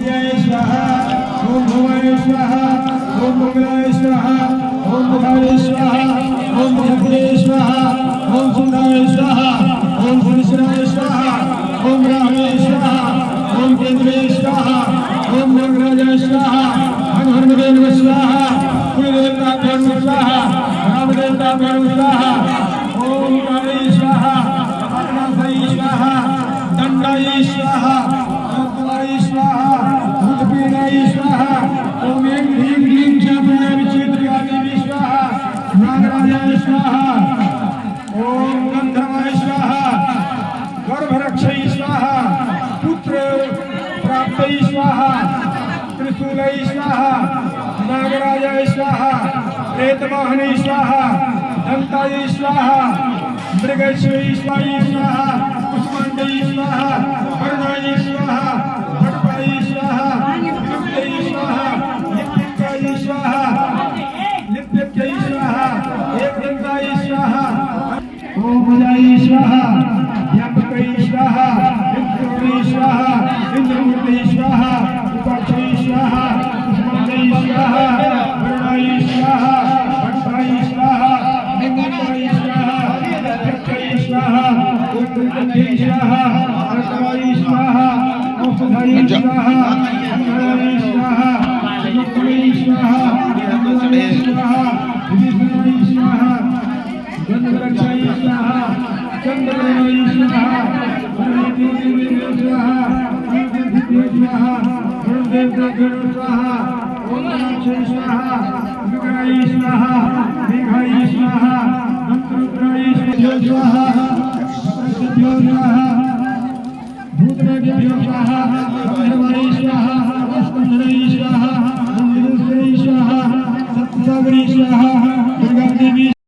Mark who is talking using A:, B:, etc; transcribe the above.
A: विद्याय स्वाहा ओम भवाय स्वाहा ओम मंगलाय स्वाहा ओम बुधाय स्वाहा ओम जगदे स्वाहा ओम सुंदराय स्वाहा ओम सुरेश्वराय स्वाहा ओम रामे स्वाहा ओम केंद्रे स्वाहा ओम नागराजाय स्वाहा हनुमदेव स्वाहा कुलदेवता भगवान स्वाहा रामदेवता भगवान स्वाहा ओम काले स्वाहा अपनासाय स्वाहा दंडाय स्वाहा अत्तराय स्वाहा भूतपीडाय स्वाहा ओम ऐं ह्रीं क्लीं चामुण्डाय विचित्रयादेवी स्वाहा नागराजाय स्वाहा ओम गंधर्वाय स्वाहा गर्भरक्षय स्वाहा पुत्र प्राप्तय स्वाहा त्रिशूलय स्वाहा नागराजाय स्वाहा प्रेतवाहनय स्वाहा दंताय स्वाहा मृगेश्वरी स्वाहा कुष्मांडय स्वाहा वरुणाय स्वाहा भटपाय स्वाहा विलुप्तय स्वाहा लिप्यकाय स्वाहा लिप्यक्य स्वाहा एकदंताय स्वाहा ओम भुजाय स्वाहा व्यापकय स्वाहा विद्युतय स्वाहा इंद्रमूर्तय स्वाहा उपाक्षय स्वाहा कुष्मांडय स्वाहा वरुणाय स्वाहा भटपाय स्वाहा लिंगाय स्वाहा लिप्यक्य स्वाहा उत्तरकय स्वाहा अर्कवाय स्वाहा औषधाय स्वाहा अंगाय स्वाहा युक्तय स्वाहा अंगाय स्वाहा विष्णुय स्वाहा गंधरक्षय स्वाहा चंद्रमय स्वाहा परमेश्वराय स्वाहा विद्युतय स्वाहा गुरुदेवताय स्वाहा ओम नमः स्वाहा विग्रहाय स्वाहा मेघाय स्वाहा मंत्रोत्राय स्वाहा प्रसिद्धो स्वाहा भूतनाभ्यो स्वाहा गंधर्वाय स्वाहा स्कंदराय स्वाहा मंदिरोत्सवाय स्वाहा सप्तसागरी स्वाहा दुर्गा देवी